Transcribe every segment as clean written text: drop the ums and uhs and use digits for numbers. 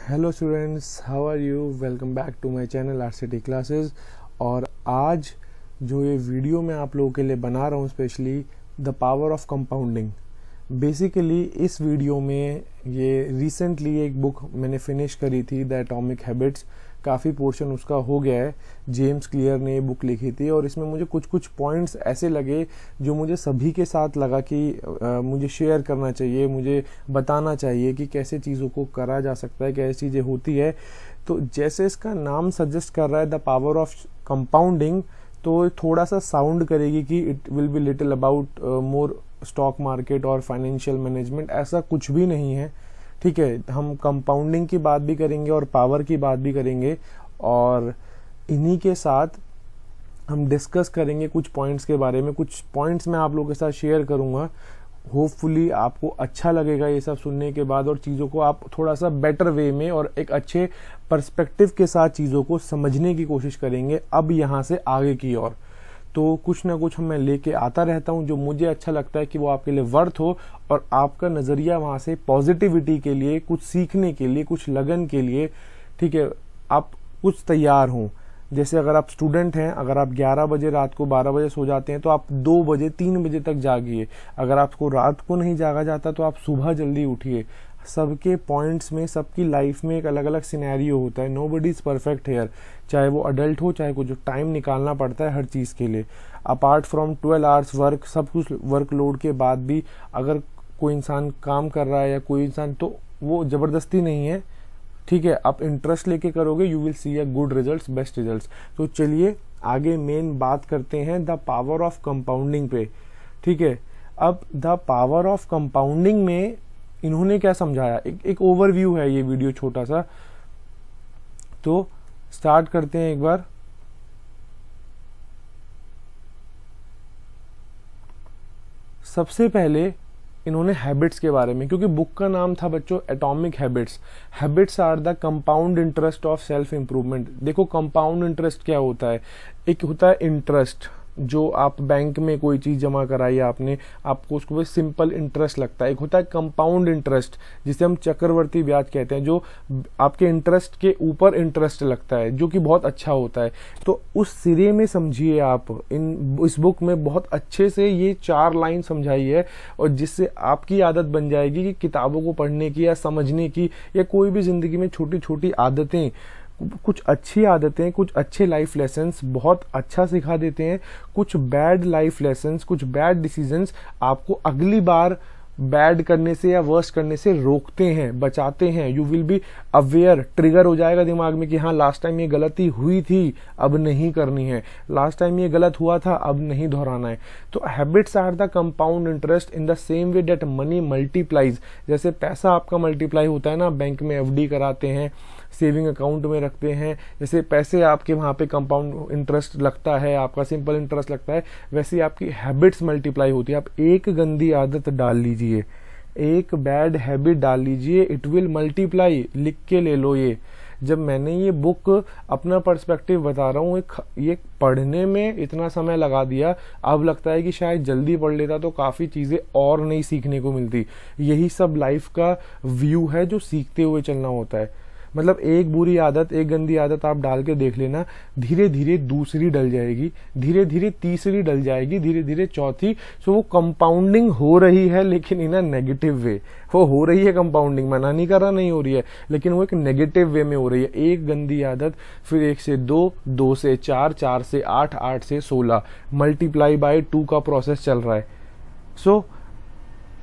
Hello students, how are you. Welcome back to my channel RCT classes. और आज जो ये वीडियो मैं आप लोगों के लिए बना रहा हूँ specially the power of compounding. Basically इस वीडियो में ये रिसेंटली एक बुक मैंने फिनिश करी थी, द एटॉमिक हैबिट्स। काफ़ी पोर्शन उसका हो गया है। जेम्स क्लियर ने ये बुक लिखी थी और इसमें मुझे कुछ कुछ पॉइंट्स ऐसे लगे जो मुझे सभी के साथ लगा कि मुझे शेयर करना चाहिए, मुझे बताना चाहिए कि कैसे चीज़ों को करा जा सकता है, कैसी चीज़ें होती है। तो जैसे इसका नाम सजेस्ट कर रहा है द पावर ऑफ कंपाउंडिंग, तो थोड़ा सा साउंड करेगी कि it will be little about more stock market और फाइनेंशियल मैनेजमेंट। ऐसा कुछ भी नहीं है, ठीक है। हम कंपाउंडिंग की बात भी करेंगे और पावर की बात भी करेंगे, और इन्हीं के साथ हम डिस्कस करेंगे कुछ पॉइंट्स के बारे में। कुछ पॉइंट्स मैं आप लोगों के साथ शेयर करूंगा। होपफुली आपको अच्छा लगेगा ये सब सुनने के बाद, और चीज़ों को आप थोड़ा सा बेटर वे में और एक अच्छे पर्सपेक्टिव के साथ चीज़ों को समझने की कोशिश करेंगे अब यहाँ से आगे की ओर। तो कुछ ना कुछ मैं लेके आता रहता हूँ जो मुझे अच्छा लगता है कि वो आपके लिए वर्थ हो, और आपका नज़रिया वहाँ से पॉजिटिविटी के लिए, कुछ सीखने के लिए, कुछ लगन के लिए, ठीक है, आप कुछ तैयार हों। जैसे अगर आप स्टूडेंट हैं, अगर आप 11 बजे रात को 12 बजे सो जाते हैं तो आप 2 बजे 3 बजे तक जागिए। अगर आपको रात को नहीं जागा जाता तो आप सुबह जल्दी उठिए। सबके पॉइंट्स में, सबकी लाइफ में एक अलग अलग सिनेरियो होता है। नोबडी इज परफेक्ट हेयर, चाहे वो अडल्ट हो, चाहे कुछ टाइम निकालना पड़ता है हर चीज़ के लिए। अपार्ट फ्रॉम 12 आवर्स वर्क, सब कुछ वर्कलोड के बाद भी अगर कोई इंसान काम कर रहा है या कोई इंसान, तो वो ज़बरदस्ती नहीं है, ठीक है। आप इंटरेस्ट लेके करोगे, you will see a good results, best results. तो चलिए आगे मेन बात करते हैं द पावर ऑफ कंपाउंडिंग पे, ठीक है। अब द पावर ऑफ कंपाउंडिंग में इन्होंने क्या समझाया, एक ओवरव्यू है ये वीडियो छोटा सा। तो स्टार्ट करते हैं एक बार। सबसे पहले इन्होंने हैबिट्स के बारे में, क्योंकि बुक का नाम था बच्चों atomic habits. Habits are the compound interest of self improvement. देखो कंपाउंड इंटरेस्ट क्या होता है। एक होता है इंटरेस्ट, जो आप बैंक में कोई चीज़ जमा कराई आपने, आपको उसको सिंपल इंटरेस्ट लगता है। एक होता है कंपाउंड इंटरेस्ट, जिसे हम चक्रवर्ती ब्याज कहते हैं, जो आपके इंटरेस्ट के ऊपर इंटरेस्ट लगता है, जो कि बहुत अच्छा होता है। तो उस सिरे में समझिए आप, इस बुक में बहुत अच्छे से ये 4 लाइन समझाई है, और जिससे आपकी आदत बन जाएगी कि किताबों को पढ़ने की या समझने की, या कोई भी जिंदगी में छोटी छोटी आदतें, कुछ अच्छी आदतें, कुछ अच्छे लाइफ लेसन्स बहुत अच्छा सिखा देते हैं। कुछ बैड लाइफ लेसन्स, कुछ बैड डिसीजंस आपको अगली बार बैड करने से या वर्स्ट करने से रोकते हैं, बचाते हैं। You will be aware, trigger हो जाएगा दिमाग में कि हाँ लास्ट टाइम ये गलती हुई थी, अब नहीं करनी है। लास्ट टाइम ये गलत हुआ था, अब नहीं दोहराना है। तो habits are the compound interest in the same way that money multiplies. जैसे पैसा आपका मल्टीप्लाई होता है ना, बैंक में एफडी कराते हैं, सेविंग अकाउंट में रखते हैं, जैसे पैसे आपके वहाँ पे कंपाउंड इंटरेस्ट लगता है, आपका सिंपल इंटरेस्ट लगता है, वैसे ही आपकी हैबिट्स मल्टीप्लाई होती है। आप एक गंदी आदत डाल लीजिए, एक बैड हैबिट डाल लीजिए, इट विल मल्टीप्लाई। लिख के ले लो ये। जब मैंने ये बुक अपना पर्सपेक्टिव बता रहा हूँ, ये पढ़ने में इतना समय लगा दिया, अब लगता है कि शायद जल्दी पढ़ लेता तो काफ़ी चीज़ें और नई सीखने को मिलती। यही सब लाइफ का व्यू है जो सीखते हुए चलना होता है। मतलब एक बुरी आदत, एक गंदी आदत आप डाल के देख लेना, धीरे धीरे दूसरी डल जाएगी, धीरे धीरे तीसरी डल जाएगी, धीरे धीरे चौथी। सो वो कंपाउंडिंग हो रही है, लेकिन इन अ नेगेटिव वे वो हो रही है। कंपाउंडिंग मना नहीं कर रहा, नहीं हो रही है, लेकिन वो एक नेगेटिव वे में हो रही है। एक गंदी आदत, फिर 1 से 2, 2 से 4, 4 से 8, 8 से 16, मल्टीप्लाई बाय 2 का प्रोसेस चल रहा है। सो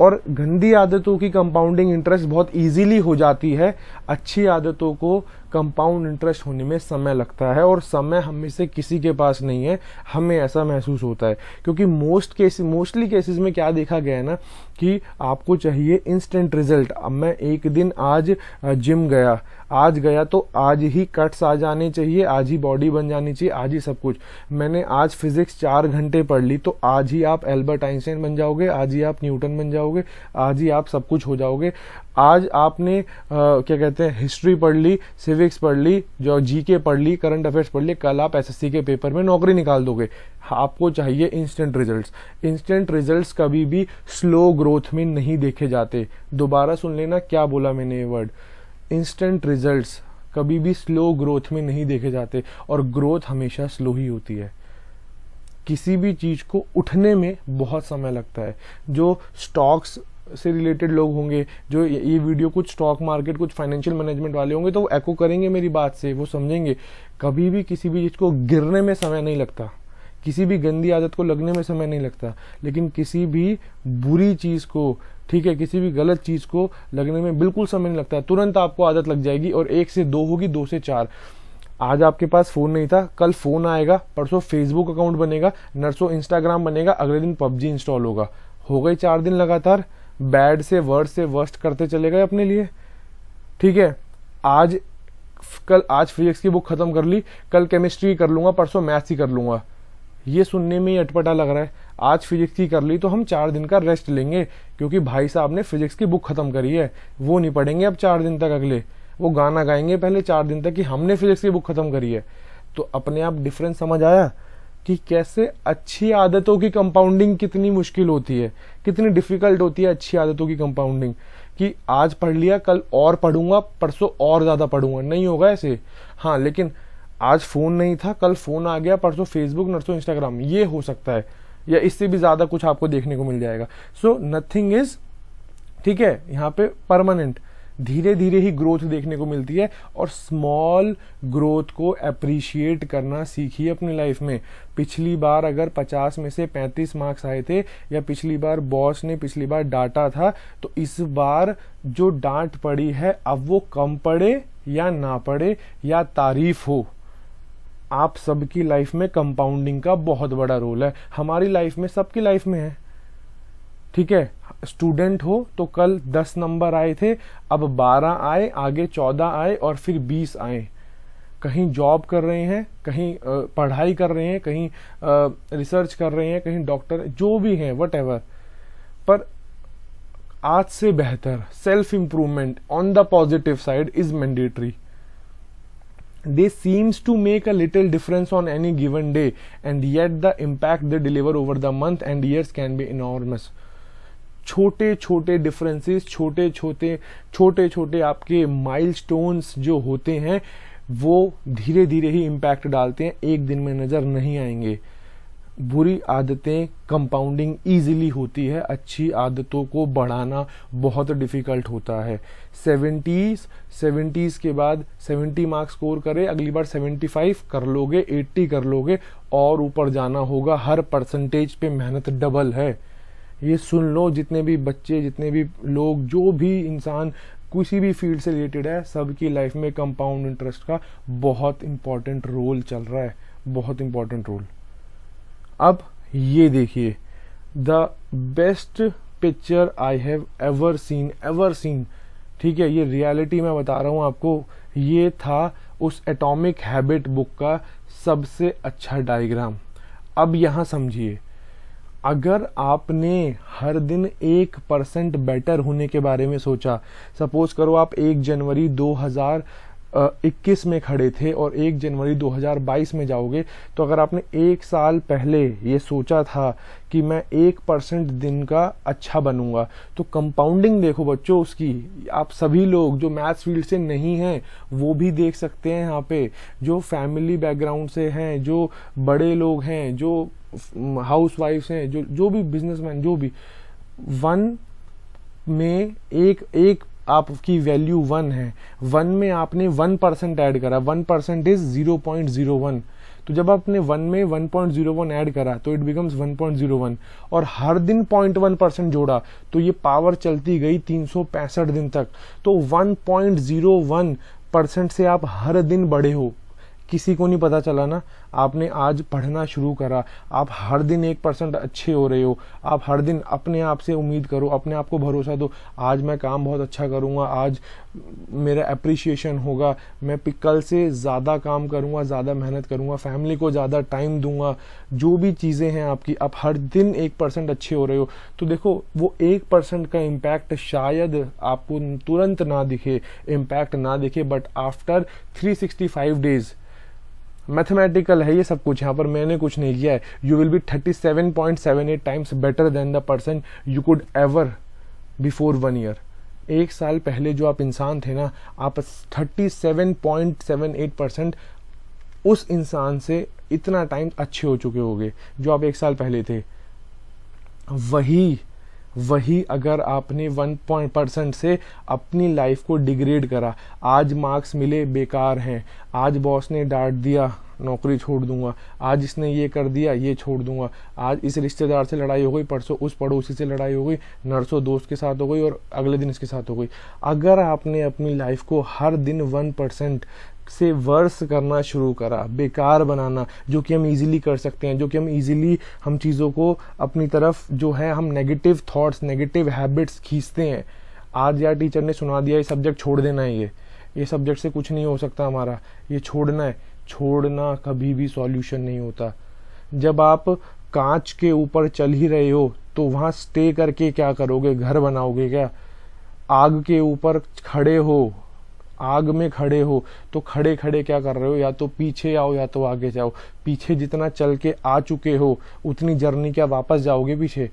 और गंदी आदतों की कंपाउंडिंग इंटरेस्ट बहुत इजीली हो जाती है। अच्छी आदतों को कंपाउंड इंटरेस्ट होने में समय लगता है, और समय हम में से किसी के पास नहीं है, हमें ऐसा महसूस होता है। क्योंकि मोस्टली केसेस में क्या देखा गया है ना, कि आपको चाहिए इंस्टेंट रिजल्ट। अब मैं एक दिन आज जिम गया, आज गया तो आज ही कट्स आ जाने चाहिए, आज ही बॉडी बन जानी चाहिए, आज ही सब कुछ। मैंने आज फिजिक्स 4 घंटे पढ़ ली तो आज ही आप एल्बर्ट आइंस्टाइन बन जाओगे, आज ही आप न्यूटन बन जाओगे, आज ही आप सब कुछ हो जाओगे। आज आपने क्या कहते हैं, हिस्ट्री पढ़ ली, सिविक्स पढ़ ली, जो जीके पढ़ ली, करंट अफेयर्स पढ़ ली, कल आप एसएससी के पेपर में नौकरी निकाल दोगे। आपको चाहिए इंस्टेंट रिजल्ट्स। इंस्टेंट रिजल्ट्स कभी भी स्लो ग्रोथ में नहीं देखे जाते। दोबारा सुन लेना क्या बोला मैंने ये वर्ड। इंस्टेंट रिजल्ट्स कभी भी स्लो ग्रोथ में नहीं देखे जाते, और ग्रोथ हमेशा स्लो ही होती है। किसी भी चीज को उठने में बहुत समय लगता है। जो स्टॉक्स से रिलेटेड लोग होंगे, जो ये वीडियो कुछ स्टॉक मार्केट, कुछ फाइनेंशियल मैनेजमेंट वाले होंगे, तो वो एको करेंगे मेरी बात से, वो समझेंगे कभी भी किसी भी चीज को गिरने में समय नहीं लगता, किसी भी गंदी आदत को लगने में समय नहीं लगता, लेकिन किसी भी बुरी चीज को, ठीक है, किसी भी गलत चीज को लगने में बिल्कुल समय नहीं लगता। तुरंत आपको आदत लग जाएगी, और 1 से 2 होगी, 2 से 4। आज आपके पास फोन नहीं था, कल फोन आएगा, परसों फेसबुक अकाउंट बनेगा, नरसों इंस्टाग्राम बनेगा, अगले दिन पबजी इंस्टॉल होगा। हो गए 4 दिन लगातार बैड से वर्स्ट करते चले गए अपने लिए, ठीक है। आज फिजिक्स की बुक खत्म कर ली, कल केमिस्ट्री कर लूंगा, परसों मैथ्स ही कर लूंगा। ये सुनने में ही अटपटा लग रहा है। आज फिजिक्स की कर ली तो हम 4 दिन का रेस्ट लेंगे, क्योंकि भाई साहब ने फिजिक्स की बुक खत्म करी है, वो नहीं पढ़ेंगे अब 4 दिन तक। अगले वो गाना गाएंगे पहले 4 दिन तक कि हमने फिजिक्स की बुक खत्म करी है। तो अपने आप डिफरेंस समझ आया कि कैसे अच्छी आदतों की कंपाउंडिंग कितनी मुश्किल होती है, कितनी डिफिकल्ट होती है अच्छी आदतों की कंपाउंडिंग। कि आज पढ़ लिया, कल और पढ़ूंगा, परसों और ज्यादा पढ़ूंगा, नहीं होगा ऐसे। हाँ, लेकिन आज फोन नहीं था, कल फोन आ गया, परसों फेसबुक, नरसों इंस्टाग्राम, ये हो सकता है, या इससे भी ज्यादा कुछ आपको देखने को मिल जाएगा। सो नथिंग इज, ठीक है, यहाँ पे परमानेंट, धीरे धीरे ही ग्रोथ देखने को मिलती है। और स्मॉल ग्रोथ को अप्रिशिएट करना सीखिए अपनी लाइफ में। पिछली बार अगर 50 में से 35 मार्क्स आए थे, या पिछली बार बॉस ने पिछली बार डांटा था, तो इस बार जो डांट पड़ी है अब वो कम पड़े या ना पड़े या तारीफ हो, आप सबकी लाइफ में कंपाउंडिंग का बहुत बड़ा रोल है। हमारी लाइफ में, सबकी लाइफ में है, ठीक है। स्टूडेंट हो तो कल 10 नंबर आए थे, अब 12 आए, आगे 14 आए, और फिर 20 आए। कहीं जॉब कर रहे हैं, कहीं पढ़ाई कर रहे हैं, कहीं रिसर्च कर रहे हैं, कहीं डॉक्टर, जो भी हैं, व्हाटएवर, पर आज से बेहतर self improvement on the positive side is mandatory. They seems to make a little difference on any given day, and yet the impact they deliver over the month and years can be enormous. छोटे छोटे differences, छोटे छोटे आपके milestones जो होते हैं, वो धीरे धीरे ही इम्पैक्ट डालते हैं, एक दिन में नजर नहीं आएंगे। बुरी आदतें कंपाउंडिंग इजीली होती है, अच्छी आदतों को बढ़ाना बहुत डिफिकल्ट होता है। 70s के बाद 70 मार्क्स स्कोर करे, अगली बार 75 कर लोगे, 80 कर लोगे, और ऊपर जाना होगा। हर परसेंटेज पे मेहनत डबल है। ये सुन लो, जितने भी बच्चे, जितने भी लोग, जो भी इंसान किसी भी फील्ड से रिलेटेड है, सबकी लाइफ में कंपाउंड इंटरेस्ट का बहुत इंपॉर्टेंट रोल चल रहा है, बहुत इंपॉर्टेंट रोल। अब ये देखिए, the best picture I have ever seen, ठीक है, ये रियलिटी में बता रहा हूं आपको, ये था उस एटॉमिक हैबिट बुक का सबसे अच्छा डायग्राम। अब यहां समझिए, अगर आपने हर दिन 1% बेटर होने के बारे में सोचा, सपोज करो आप 1 जनवरी 2021 में खड़े थे और 1 जनवरी 2022 में जाओगे, तो अगर आपने 1 साल पहले ये सोचा था कि मैं 1% दिन का अच्छा बनूंगा, तो कंपाउंडिंग देखो बच्चों उसकी। आप सभी लोग जो मैथ्स फील्ड से नहीं हैं वो भी देख सकते हैं यहाँ पे, जो फैमिली बैकग्राउंड से हैं, जो बड़े लोग हैं, जो हाउस वाइफ्स हैं, जो भी बिजनेसमैन, जो भी 1 में एक आपकी वैल्यू 1 है, 1 में आपने 1% ऐड करा, 1% इज 0.01, तो जब आपने 1 में 1.01 ऐड करा तो इट बिकम्स 1.01, और हर दिन 0.1% जोड़ा, तो ये पावर चलती गई 365 दिन तक। तो 1.01% से आप हर दिन बढ़े हो, किसी को नहीं पता चला ना। आपने आज पढ़ना शुरू करा, आप हर दिन 1% अच्छे हो रहे हो, आप हर दिन अपने आप से उम्मीद करो, अपने आप को भरोसा दो, आज मैं काम बहुत अच्छा करूंगा, आज मेरा अप्रिशिएशन होगा, मैं कल से ज़्यादा काम करूंगा, ज़्यादा मेहनत करूंगा, फैमिली को ज़्यादा टाइम दूंगा, जो भी चीज़ें हैं आपकी, आप हर दिन 1% अच्छे हो रहे हो। तो देखो, वो 1% का इम्पैक्ट शायद आपको तुरंत ना दिखे, इम्पैक्ट ना दिखे, बट आफ्टर 365 डेज, मैथमेटिकल है ये सब कुछ, यहाँ पर मैंने कुछ नहीं किया है, you will be 37.78 times better than the person you could ever before 1 year. 1 साल पहले जो आप इंसान थे ना, आप 37.78% उस इंसान से इतना टाइम अच्छे हो चुके होगे जो आप 1 साल पहले थे। वही अगर आपने 1% से अपनी लाइफ को डिग्रेड करा, आज मार्क्स मिले बेकार हैं, आज बॉस ने डांट दिया नौकरी छोड़ दूंगा, आज इसने ये कर दिया ये छोड़ दूंगा, आज इस रिश्तेदार से लड़ाई हो गई, परसों उस पड़ोसी से लड़ाई हो गई, नरसों दोस्त के साथ हो गई और अगले दिन इसके साथ हो गई। अगर आपने अपनी लाइफ को हर दिन 1% से वर्स करना शुरू करा, बेकार बनाना, जो कि हम इजीली कर सकते हैं, जो कि हम इजीली हम चीज़ों को अपनी तरफ जो है हम नेगेटिव थॉट्स, नेगेटिव हैबिट्स खींचते हैं। आज यार टीचर ने सुना दिया ये सब्जेक्ट छोड़ देना है, ये सब्जेक्ट से कुछ नहीं हो सकता हमारा, ये छोड़ना है। छोड़ना कभी भी सॉल्यूशन नहीं होता। जब आप कांच के ऊपर चल ही रहे हो तो वहाँ स्टे करके क्या करोगे, घर बनाओगे क्या? आग के ऊपर खड़े हो, आग में खड़े हो तो खड़े खड़े क्या कर रहे हो, या तो पीछे आओ या तो आगे जाओ। पीछे जितना चल के आ चुके हो उतनी जर्नी क्या वापस जाओगे पीछे?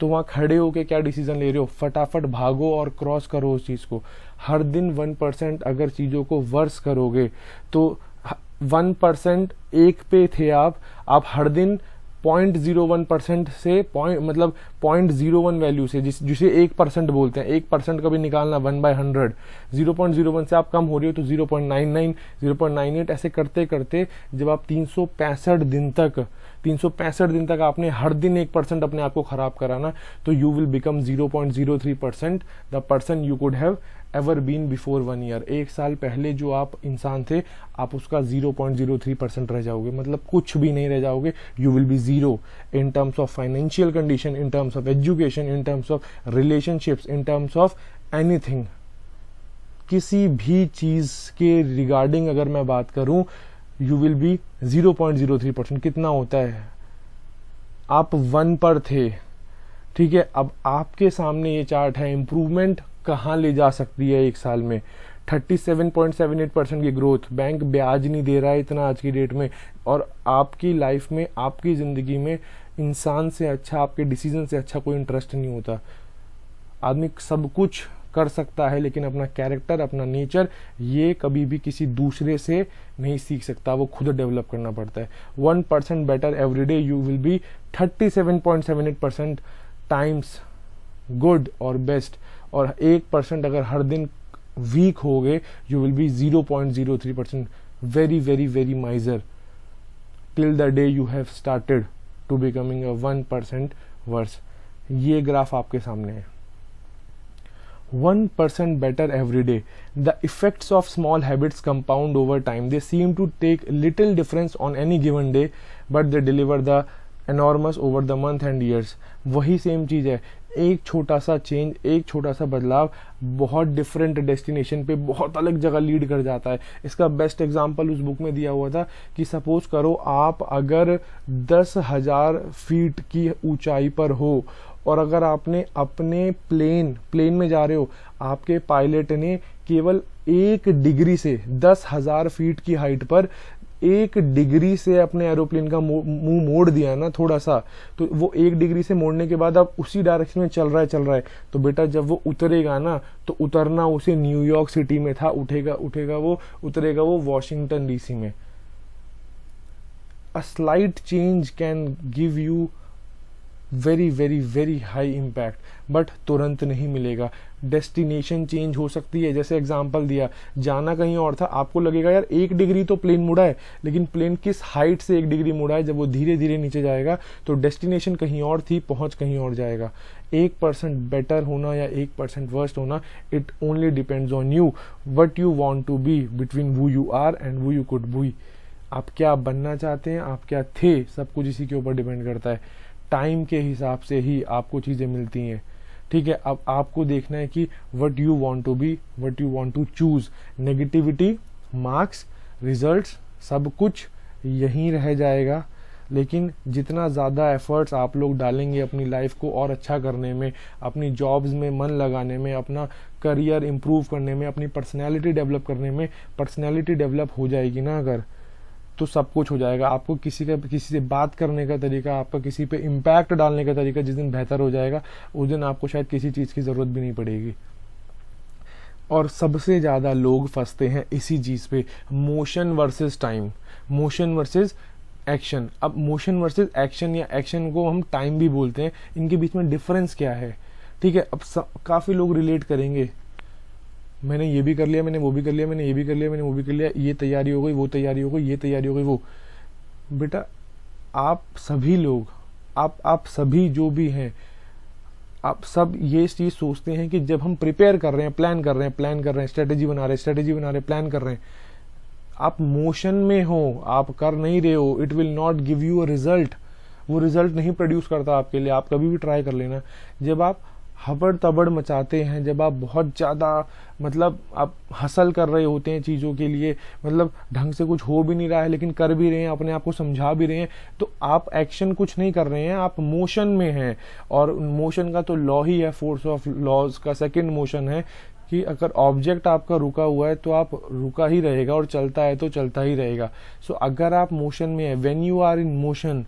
तो वहाँ खड़े होके क्या डिसीजन ले रहे हो? फटाफट भागो और क्रॉस करो उस चीज़ को। हर दिन 1% अगर चीज़ों को वर्स करोगे तो 1% एक पे थे आप हर दिन 0.01% से मतलब 0.01 वैल्यू से, जिसे 1% बोलते हैं, 1% कभी निकालना 1/100, 0.01 से आप कम हो रहे हो तो 0.99, 0.98 ऐसे करते करते जब आप 365 दिन तक आपने हर दिन 1% अपने आप को खराब करा ना, तो you will become 0.03% the person you could have ever been before 1 year. 1 साल पहले जो आप इंसान थे, आप उसका 0.03% रह जाओगे, मतलब कुछ भी नहीं रह जाओगे। You will B zero in terms of financial condition, in terms of education, in terms of relationships, in terms of anything. किसी भी चीज के रिगार्डिंग अगर मैं बात करूं, यू विल बी 0.03%। कितना होता है? आप 1 पर थे, ठीक है। अब आपके सामने ये चार्ट है, इंप्रूवमेंट कहाँ ले जा सकती है 1 साल में। 37.78% की ग्रोथ, बैंक ब्याज नहीं दे रहा है इतना आज की डेट में, और आपकी लाइफ में, आपकी ज़िंदगी में इंसान से अच्छा, आपके डिसीजन से अच्छा कोई इंटरेस्ट नहीं होता। आदमी सब कुछ कर सकता है लेकिन अपना कैरेक्टर, अपना नेचर, ये कभी भी किसी दूसरे से नहीं सीख सकता, वो खुद डेवलप करना पड़ता है। 1% better every day, you will be 37.78% times good और बेस्ट। और 1% अगर हर दिन वीक हो गए, you will be 0.03% very very very miser till the day you have started to becoming a 1% worse. ये ग्राफ आपके सामने है। 1% better every day. The effects of small habits compound over time. They seem to take little difference on any given day, but they deliver the enormous over the month and years. वही same चीज़ है, एक छोटा सा change, एक छोटा सा बदलाव बहुत डिफरेंट डेस्टिनेशन पे, बहुत अलग जगह लीड कर जाता है। इसका बेस्ट एग्जांपल उस बुक में दिया हुआ था कि सपोज करो आप अगर 10,000 फीट की ऊंचाई पर हो और अगर आपने अपने प्लेन में जा रहे हो, आपके पायलट ने केवल 1 डिग्री से 10,000 फीट की हाइट पर 1 डिग्री से अपने एरोप्लेन का मुंह मोड़ दिया ना थोड़ा सा, तो वो 1 डिग्री से मोड़ने के बाद अब उसी डायरेक्शन में चल रहा है, तो बेटा जब वो उतरेगा ना, तो उतरना उसे न्यूयॉर्क सिटी में था, उतरेगा वो वॉशिंगटन डीसी में। A slight change can give you very very very high impact, but तुरंत नहीं मिलेगा। डेस्टिनेशन चेंज हो सकती है, जैसे एग्जांपल दिया, जाना कहीं और था, आपको लगेगा यार 1 डिग्री तो प्लेन मुड़ा है, लेकिन प्लेन किस हाइट से 1 डिग्री मुड़ा है, जब वो धीरे धीरे नीचे जाएगा तो डेस्टिनेशन कहीं और थी, पहुंच कहीं और जाएगा। 1% बेटर होना या 1% वर्स्ट होना, it only depends on you, what you want to be, between who you are and who you could be. आप क्या बनना चाहते हैं, आप क्या थे, सब कुछ इसी के ऊपर डिपेंड करता है। टाइम के हिसाब से ही आपको चीज़ें मिलती हैं, ठीक है। अब आपको देखना है कि what you want to be, what you want to choose. Negativity, marks, results, सब कुछ यहीं रह जाएगा, लेकिन जितना ज़्यादा एफर्ट्स आप लोग डालेंगे अपनी लाइफ को और अच्छा करने में, अपनी जॉब्स में मन लगाने में, अपना करियर इम्प्रूव करने में, अपनी पर्सनैलिटी डेवलप करने में, पर्सनैलिटी डेवलप हो जाएगी ना अगर, तो सब कुछ हो जाएगा। आपको किसी से बात करने का तरीका, आपका किसी पे इम्पैक्ट डालने का तरीका जिस दिन बेहतर हो जाएगा, उस दिन आपको शायद किसी चीज़ की ज़रूरत भी नहीं पड़ेगी। और सबसे ज़्यादा लोग फंसते हैं इसी चीज़ पे, motion versus time, motion versus action. अब मोशन वर्सेस एक्शन या एक्शन को हम टाइम भी बोलते हैं, इनके बीच में डिफरेंस क्या है? ठीक है, अब काफ़ी लोग रिलेट करेंगे, मैंने ये भी कर लिया, मैंने वो भी कर लिया, मैंने ये भी कर लिया, मैंने वो भी कर लिया, ये तैयारी हो गई, वो तैयारी हो गई, ये तैयारी हो गई, वो। बेटा आप सभी लोग, आप सभी जो भी हैं, आप सब ये चीज़ सोचते हैं कि जब हम प्रिपेयर कर रहे हैं, प्लान कर रहे हैं, स्ट्रेटेजी बना रहे हैं, प्लान कर रहे हैं, आप मोशन में हो, आप कर नहीं रहे हो, it will not give you a result. वो रिजल्ट नहीं प्रोड्यूस करता आपके लिए। आप कभी भी ट्राई कर लेना, जब आप हबड़ तबड़ मचाते हैं, जब आप बहुत ज़्यादा मतलब आप हसल कर रहे होते हैं चीज़ों के लिए, मतलब ढंग से कुछ हो भी नहीं रहा है लेकिन कर भी रहे हैं, अपने आप को समझा भी रहे हैं, तो आप एक्शन कुछ नहीं कर रहे हैं, आप मोशन में हैं। और मोशन का तो लॉ ही है, फोर्स ऑफ लॉज का सेकंड मोशन है कि अगर ऑब्जेक्ट आपका रुका हुआ है तो आप रुका ही रहेगा, और चलता है तो चलता ही रहेगा। सो अगर आप मोशन में है, when you are in motion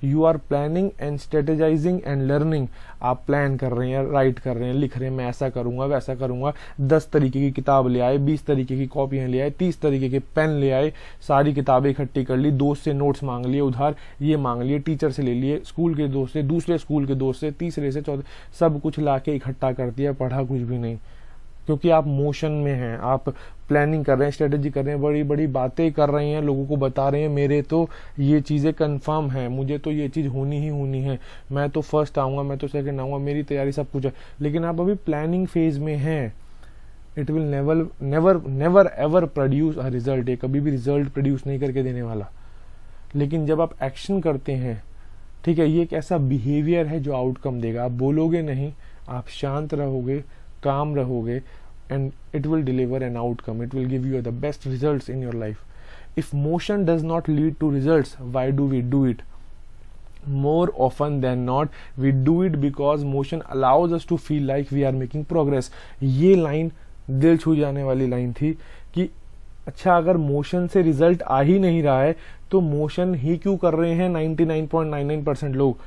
you are planning and strategizing and learning. आप प्लान कर रहे हैं, राइट कर रहे हैं, लिख रहे हैं, मैं ऐसा करूंगा, वैसा करूंगा, 10 तरीके की किताब ले आए, 20 तरीके की कॉपियां ले आए, 30 तरीके के पेन ले आए, सारी किताबें इकट्ठी कर ली, दोस्त से नोट्स मांग लिए, उधार ये मांग लिए, टीचर से ले लिए, स्कूल के दोस्त से, दूसरे स्कूल के दोस्त से, तीसरे से, चौथे, सब कुछ ला के इकट्ठा कर दिया, पढ़ा कुछ भी नहीं, क्योंकि आप मोशन में हैं, आप प्लानिंग कर रहे हैं, स्ट्रेटेजी कर रहे हैं, बड़ी बड़ी बातें कर रहे हैं, लोगों को बता रहे हैं मेरे तो ये चीज़ें कंफर्म है, मुझे तो ये चीज़ होनी ही होनी है, मैं तो फर्स्ट आऊँगा, मैं तो सेकंड आऊँगा, मेरी तैयारी सब कुछ है, लेकिन आप अभी प्लानिंग फेज में हैं। It will never ever produce a result. ये कभी भी रिजल्ट प्रोड्यूस नहीं करके देने वाला। लेकिन जब आप एक्शन करते हैं, ठीक है, ये एक ऐसा बिहेवियर है जो आउटकम देगा। आप बोलोगे नहीं, आप शांत रहोगे, calm रहोगे, and it will deliver an outcome. It will give you the best results in your life. If motion does not lead to results, why do we do it? More often than not, we do it because motion allows us to feel like we are making progress. ये line दिल छू जाने वाली line थी कि अच्छा, अगर motion से रिजल्ट आ ही नहीं रहा है तो मोशन ही क्यों कर रहे हैं 99.99% लोग।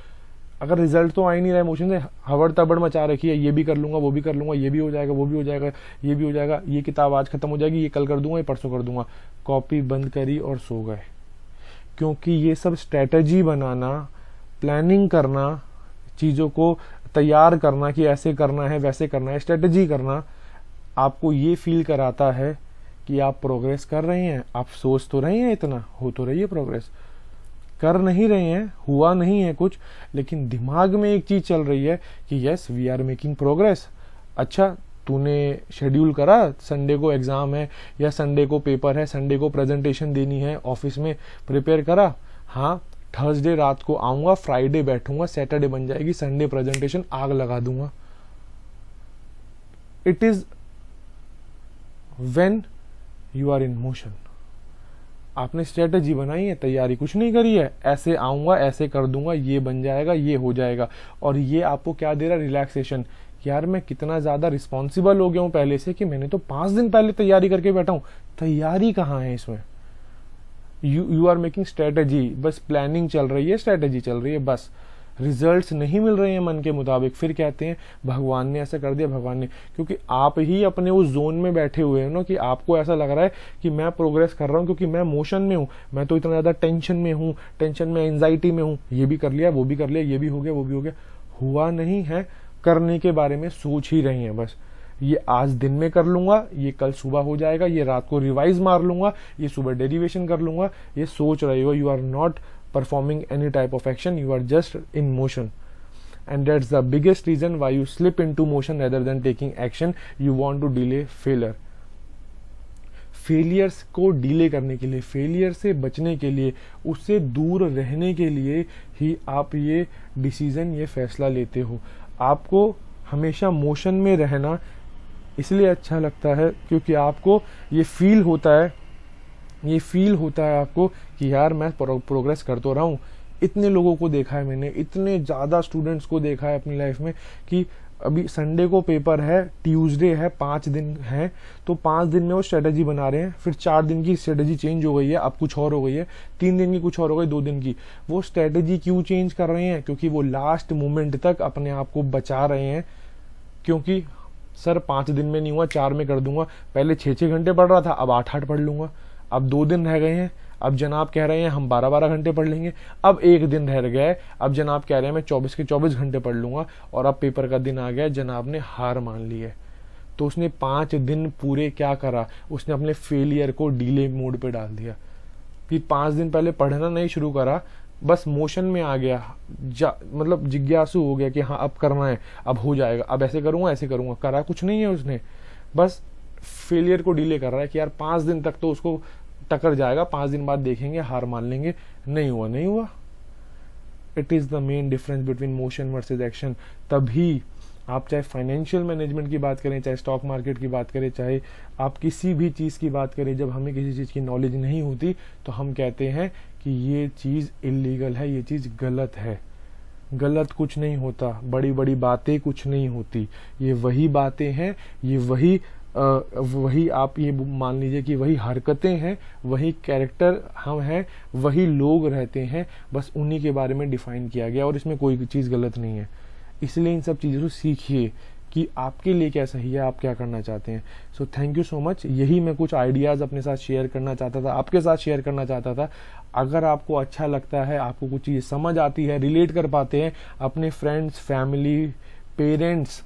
अगर रिजल्ट तो आ ही नहीं रहा है, मोशन से हबड़ तबड़ मचा रखी है, ये भी कर लूंगा, वो भी कर लूंगा, ये भी हो जाएगा, वो भी हो जाएगा, ये भी हो जाएगा, ये किताब आज खत्म हो जाएगी, ये कल कर दूंगा, ये परसों कर दूंगा, कॉपी बंद करी और सो गए। क्योंकि ये सब स्ट्रेटजी बनाना, प्लानिंग करना, चीज़ों को तैयार करना कि ऐसे करना है, वैसे करना है, स्ट्रेटजी करना, आपको ये फील कराता है कि आप प्रोग्रेस कर रहे हैं। आप सोच तो रहे हैं, इतना हो तो रही है प्रोग्रेस, कर नहीं रहे हैं, हुआ नहीं है कुछ, लेकिन दिमाग में एक चीज चल रही है कि yes we are making progress. अच्छा, तूने शेड्यूल करा, संडे को एग्जाम है या संडे को पेपर है, संडे को प्रेजेंटेशन देनी है ऑफिस में, प्रिपेयर करा? हाँ, थर्सडे रात को आऊंगा, फ्राइडे बैठूंगा, सैटरडे बन जाएगी, संडे प्रेजेंटेशन आग लगा दूंगा। It is when you are in motion. आपने स्ट्रेटजी बनाई है, तैयारी कुछ नहीं करी है, ऐसे आऊंगा, ऐसे कर दूंगा, ये बन जाएगा, ये हो जाएगा, और ये आपको क्या दे रहा है? रिलैक्सेशन। यार मैं कितना ज्यादा रिस्पॉन्सिबल हो गया हूं पहले से कि मैंने तो 5 दिन पहले तैयारी करके बैठा हूं। तैयारी कहाँ है इसमें? यू आर मेकिंग स्ट्रेटजी, बस प्लानिंग चल रही है, स्ट्रेटजी चल रही है, बस रिजल्ट्स नहीं मिल रहे हैं मन के मुताबिक। फिर कहते हैं भगवान ने ऐसा कर दिया, भगवान ने, क्योंकि आप ही अपने उस जोन में बैठे हुए हैं ना कि आपको ऐसा लग रहा है कि मैं प्रोग्रेस कर रहा हूं क्योंकि मैं मोशन में हूं, मैं तो इतना ज्यादा टेंशन में हूं, टेंशन में, एंजाइटी में हूं, ये भी कर लिया, वो भी कर लिया, ये भी हो गया, वो भी हो गया। हुआ नहीं है, करने के बारे में सोच ही रही हैं बस। ये आज दिन में कर लूंगा, ये कल सुबह हो जाएगा, ये रात को रिवाइज मार लूंगा, ये सुबह डेरिवेशन कर लूंगा, ये सोच रहे हो। You are not performing any type of action, you are just in motion, and that's the biggest reason why you slip into motion rather than taking action. You want to delay failure. Failures को delay करने के लिए, failure से बचने के लिए, उससे दूर रहने के लिए ही आप ये डिसीजन, ये फैसला लेते हो। आपको हमेशा मोशन में रहना इसलिए अच्छा लगता है क्योंकि आपको ये फील होता है आपको कि यार मैं प्रोग्रेस कर तो रहा हूँ। इतने लोगों को देखा है मैंने, इतने ज़्यादा स्टूडेंट्स को देखा है अपनी लाइफ में कि अभी संडे को पेपर है, ट्यूसडे है, 5 दिन है, तो 5 दिन में वो स्ट्रेटेजी बना रहे हैं, फिर 4 दिन की स्ट्रेटेजी चेंज हो गई है, अब कुछ और हो गई है, 3 दिन की कुछ और हो गई, 2 दिन की। वो स्ट्रेटेजी क्यों चेंज कर रहे हैं? क्योंकि वो लास्ट मोमेंट तक अपने आप को बचा रहे हैं, क्योंकि सर 5 दिन में नहीं हुआ, 4 में कर दूंगा। पहले 6-6 घंटे पढ़ रहा था, अब 8-8 पढ़ लूंगा। अब 2 दिन रह गए हैं, अब जनाब कह रहे हैं हम 12-12 घंटे पढ़ लेंगे। अब 1 दिन रह गया है, अब जनाब कह रहे हैं मैं 24 के 24 घंटे पढ़ लूंगा। और अब पेपर का दिन आ गया, जनाब ने हार मान ली है। तो उसने 5 दिन पूरे क्या करा, उसने अपने फेलियर को डिले मोड पे डाल दिया। फिर 5 दिन पहले पढ़ना नहीं शुरू करा, बस मोशन में आ गया, मतलब जिज्ञासु हो गया कि हाँ अब करना है, अब हो जाएगा, अब ऐसे करूंगा ऐसे करूंगा। करा कुछ नहीं है उसने, बस फेलियर को डिले कर रहा है कि यार 5 दिन तक तो उसको टकर जाएगा, 5 दिन बाद देखेंगे, हार मान लेंगे। नहीं हुआ, नहीं हुआ। It is the main difference between motion versus action. तभी आप चाहे फाइनेंशियल मैनेजमेंट की बात करें, चाहे स्टॉक मार्केट की बात करें, चाहे आप किसी भी चीज़ की बात करें, जब हमें किसी चीज़ की नॉलेज नहीं होती तो हम कहते हैं कि ये चीज़ इलीगल है, ये चीज़ गलत है। गलत कुछ नहीं होता, बड़ी बड़ी बातें कुछ नहीं होती, ये वही बातें हैं, ये वही आप ये मान लीजिए कि वही हरकतें हैं, वही कैरेक्टर हम हैं, वही लोग रहते हैं, बस उन्हीं के बारे में डिफाइन किया गया और इसमें कोई चीज़ गलत नहीं है। इसलिए इन सब चीज़ों को सीखिए कि आपके लिए क्या सही है, आप क्या करना चाहते हैं। So thank you so much. यही मैं कुछ आइडियाज़ अपने साथ शेयर करना चाहता था, आपके साथ शेयर करना चाहता था। अगर आपको अच्छा लगता है, आपको कुछ चीज़ समझ आती है, रिलेट कर पाते हैं, अपने फ्रेंड्स, फैमिली, पेरेंट्स,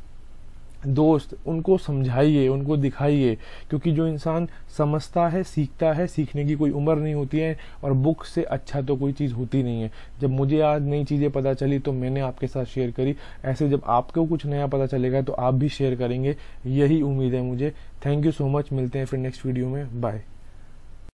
दोस्त, उनको समझाइए, उनको दिखाइए। क्योंकि जो इंसान समझता है, सीखता है, सीखने की कोई उम्र नहीं होती है और बुक से अच्छा तो कोई चीज़ होती नहीं है। जब मुझे आज नई चीज़ें पता चली तो मैंने आपके साथ शेयर करी। ऐसे जब आपको कुछ नया पता चलेगा तो आप भी शेयर करेंगे, यही उम्मीद है मुझे। Thank you so much. मिलते हैं फिर नेक्स्ट वीडियो में। बाय।